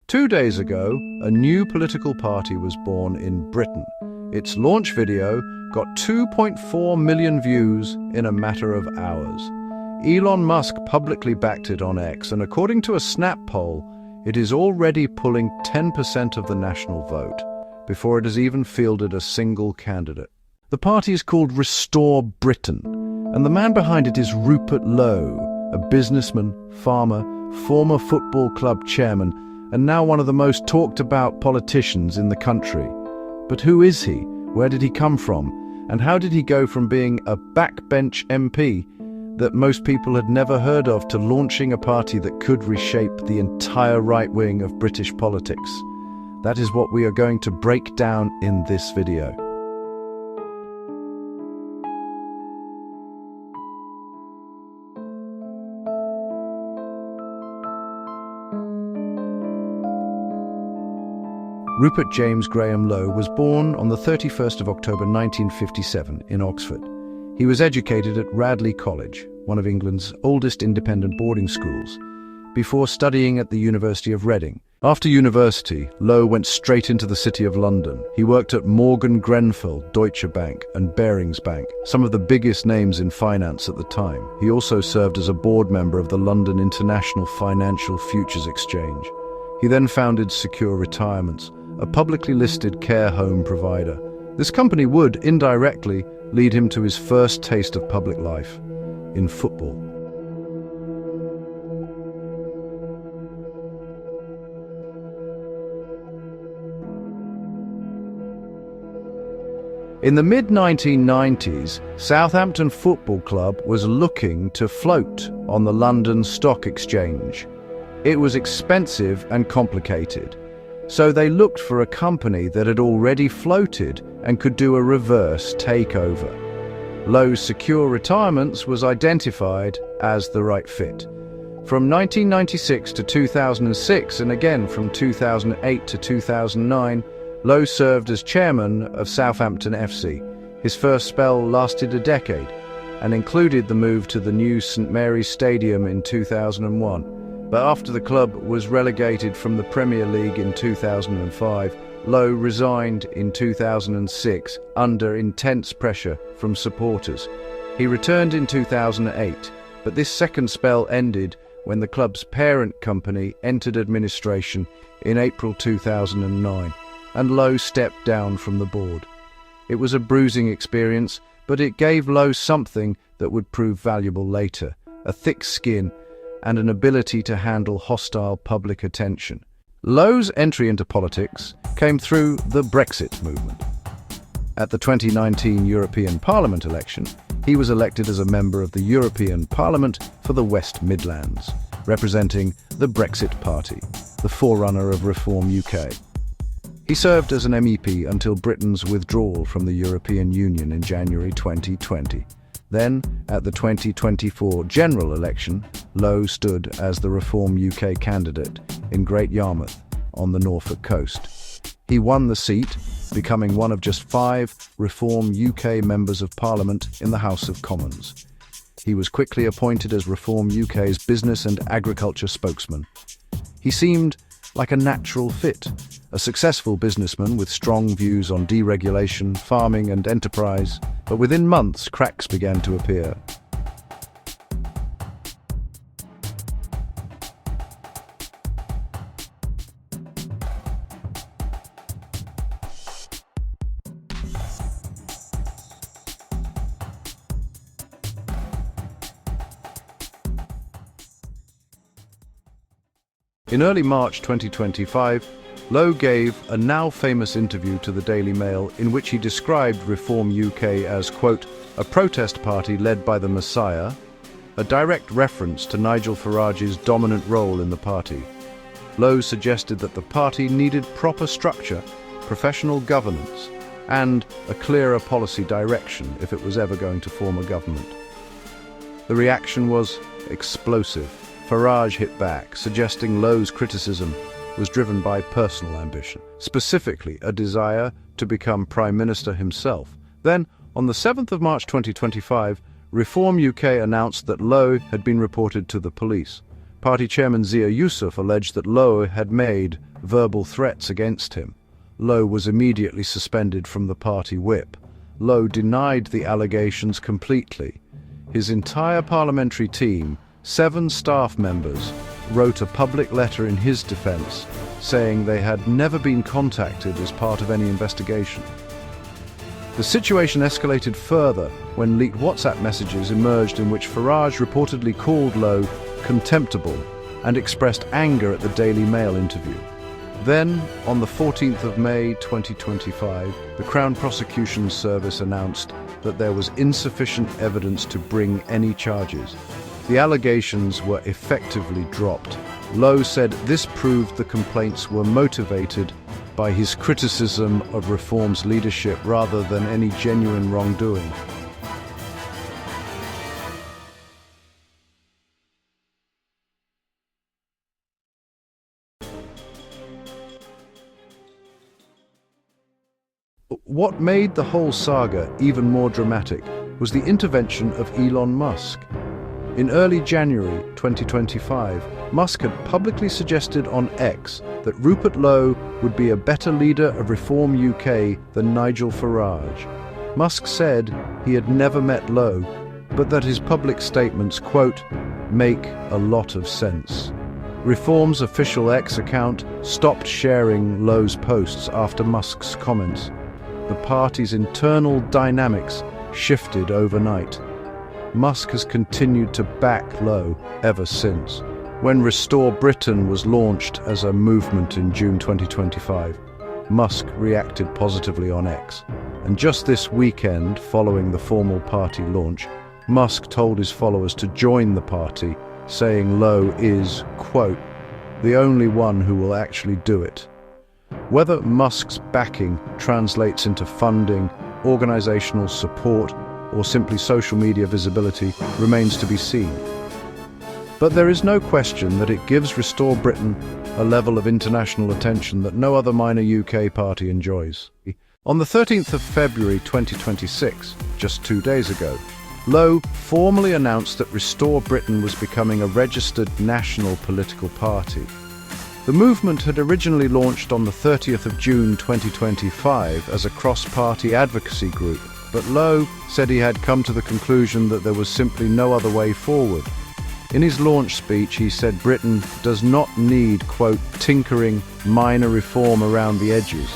2 days ago, a new political party was born in Britain. Its launch video got 2.4 million views in a matter of hours. Elon Musk publicly backed it on X, and according to a Snap poll, it is already pulling 10% of the national vote before it has even fielded a single candidate. The party is called Restore Britain, and the man behind it is Rupert Lowe, a businessman, farmer, former football club chairman, and now one of the most talked about politicians in the country. But who is he? Where did he come from? And how did he go from being a backbench MP that most people had never heard of to launching a party that could reshape the entire right wing of British politics? That is what we are going to break down in this video. Rupert James Graham Lowe was born on the 31st of October 1957 in Oxford. He was educated at Radley College, one of England's oldest independent boarding schools, before studying at the University of Reading. After university, Lowe went straight into the City of London. He worked at Morgan Grenfell, Deutsche Bank, and Barings Bank, some of the biggest names in finance at the time. He also served as a board member of the London International Financial Futures Exchange. He then founded Secure Retirements, a publicly listed care home provider. This company would, indirectly, lead him to his first taste of public life, in football. In the mid-1990s, Southampton Football Club was looking to float on the London Stock Exchange. It was expensive and complicated, so they looked for a company that had already floated and could do a reverse takeover. Lowe's Secure Retirements was identified as the right fit. From 1996 to 2006, and again from 2008 to 2009, Lowe served as chairman of Southampton F.C. His first spell lasted a decade and included the move to the new St Mary's Stadium in 2001. But after the club was relegated from the Premier League in 2005, Lowe resigned in 2006 under intense pressure from supporters. He returned in 2008, but this second spell ended when the club's parent company entered administration in April 2009, and Lowe stepped down from the board. It was a bruising experience, but it gave Lowe something that would prove valuable later: a thick skin and an ability to handle hostile public attention. Lowe's entry into politics came through the Brexit movement. At the 2019 European Parliament election, he was elected as a member of the European Parliament for the West Midlands, representing the Brexit Party, the forerunner of Reform UK. He served as an MEP until Britain's withdrawal from the European Union in January 2020. Then, at the 2024 general election, Lowe stood as the Reform UK candidate in Great Yarmouth on the Norfolk coast. He won the seat, becoming one of just 5 Reform UK members of Parliament in the House of Commons. He was quickly appointed as Reform UK's business and agriculture spokesman. He seemed like a natural fit, a successful businessman with strong views on deregulation, farming and enterprise, but within months cracks began to appear. In early March 2025, Lowe gave a now famous interview to the Daily Mail in which he described Reform UK as, quote, a protest party led by the Messiah, a direct reference to Nigel Farage's dominant role in the party. Lowe suggested that the party needed proper structure, professional governance, and a clearer policy direction if it was ever going to form a government. The reaction was explosive. Farage hit back, suggesting Lowe's criticism was driven by personal ambition, specifically a desire to become Prime Minister himself. Then, on the 7th of March 2025, Reform UK announced that Lowe had been reported to the police. Party chairman Zia Yusuf alleged that Lowe had made verbal threats against him. Lowe was immediately suspended from the party whip. Lowe denied the allegations completely. His entire parliamentary team, 7 staff members, wrote a public letter in his defense, saying they had never been contacted as part of any investigation. The situation escalated further when leaked WhatsApp messages emerged in which Farage reportedly called Lowe contemptible and expressed anger at the Daily Mail interview. Then, on the 14th of May 2025, the Crown Prosecution Service announced that there was insufficient evidence to bring any charges. The allegations were effectively dropped. Lowe said this proved the complaints were motivated by his criticism of Reform's leadership rather than any genuine wrongdoing. What made the whole saga even more dramatic was the intervention of Elon Musk. In early January 2025, Musk had publicly suggested on X that Rupert Lowe would be a better leader of Reform UK than Nigel Farage. Musk said he had never met Lowe, but that his public statements, quote, make a lot of sense. Reform's official X account stopped sharing Lowe's posts after Musk's comments. The party's internal dynamics shifted overnight. Musk has continued to back Lowe ever since. When Restore Britain was launched as a movement in June 2025, Musk reacted positively on X. And just this weekend, following the formal party launch, Musk told his followers to join the party, saying Lowe is, quote, the only one who will actually do it. Whether Musk's backing translates into funding, organizational support, or simply social media visibility remains to be seen. But there is no question that it gives Restore Britain a level of international attention that no other minor UK party enjoys. On the 13th of February 2026, just 2 days ago, Lowe formally announced that Restore Britain was becoming a registered national political party. The movement had originally launched on the 30th of June 2025 as a cross-party advocacy group, but Lowe said he had come to the conclusion that there was simply no other way forward. In his launch speech, he said Britain does not need, quote, tinkering, minor reform around the edges,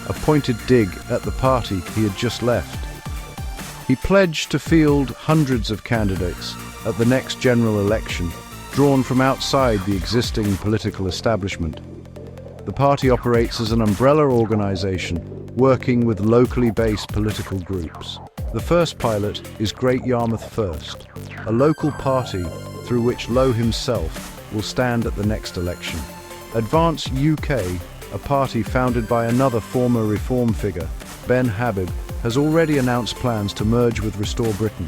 a pointed dig at the party he had just left. He pledged to field hundreds of candidates at the next general election, drawn from outside the existing political establishment. The party operates as an umbrella organisation, working with locally based political groups. The first pilot is Great Yarmouth First, a local party through which Lowe himself will stand at the next election. Advance UK, a party founded by another former Reform figure, Ben Habib, has already announced plans to merge with Restore Britain,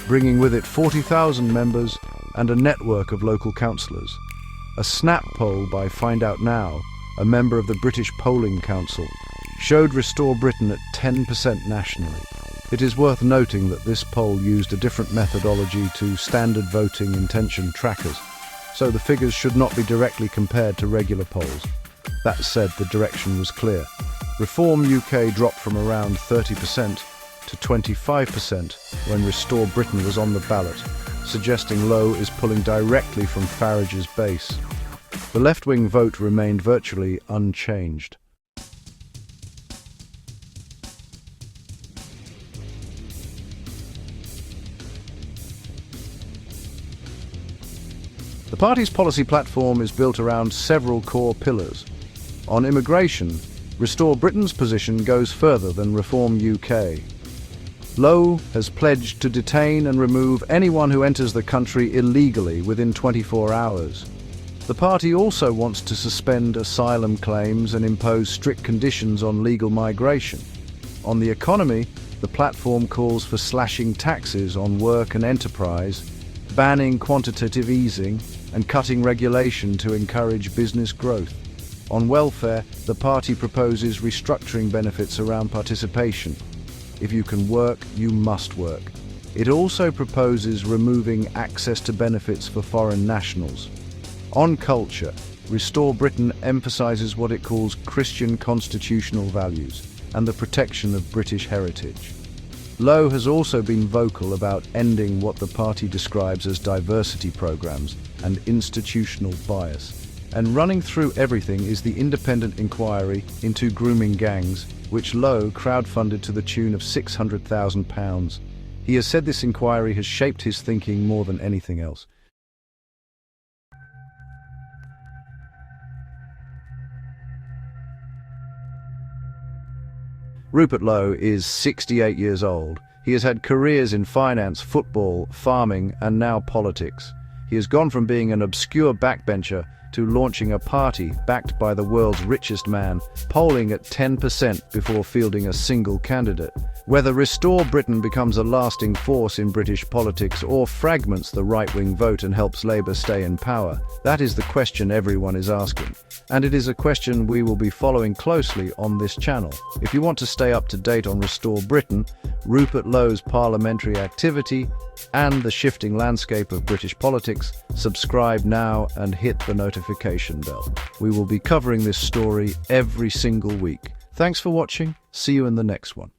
bringing with it 40,000 members and a network of local councillors. A snap poll by Find Out Now, a member of the British Polling Council, showed Restore Britain at 10% nationally. It is worth noting that this poll used a different methodology to standard voting intention trackers, so the figures should not be directly compared to regular polls. That said, the direction was clear. Reform UK dropped from around 30% to 25% when Restore Britain was on the ballot, suggesting Lowe is pulling directly from Farage's base. The left-wing vote remained virtually unchanged. The party's policy platform is built around several core pillars. On immigration, Restore Britain's position goes further than Reform UK. Lowe has pledged to detain and remove anyone who enters the country illegally within 24 hours. The party also wants to suspend asylum claims and impose strict conditions on legal migration. On the economy, the platform calls for slashing taxes on work and enterprise, banning quantitative easing, and cutting regulation to encourage business growth. On welfare, the party proposes restructuring benefits around participation. If you can work, you must work. It also proposes removing access to benefits for foreign nationals. On culture, Restore Britain emphasises what it calls Christian constitutional values and the protection of British heritage. Lowe has also been vocal about ending what the party describes as diversity programmes and institutional bias. And running through everything is the independent inquiry into grooming gangs, which Lowe crowdfunded to the tune of £600,000. He has said this inquiry has shaped his thinking more than anything else. Rupert Lowe is 68 years old. He has had careers in finance, football, farming, and now politics. He has gone from being an obscure backbencher to launching a party backed by the world's richest man, polling at 10% before fielding a single candidate. Whether Restore Britain becomes a lasting force in British politics or fragments the right-wing vote and helps Labour stay in power, that is the question everyone is asking. And it is a question we will be following closely on this channel. If you want to stay up to date on Restore Britain, Rupert Lowe's parliamentary activity, and the shifting landscape of British politics, subscribe now and hit the notification bell. We will be covering this story every single week. Thanks for watching. See you in the next one.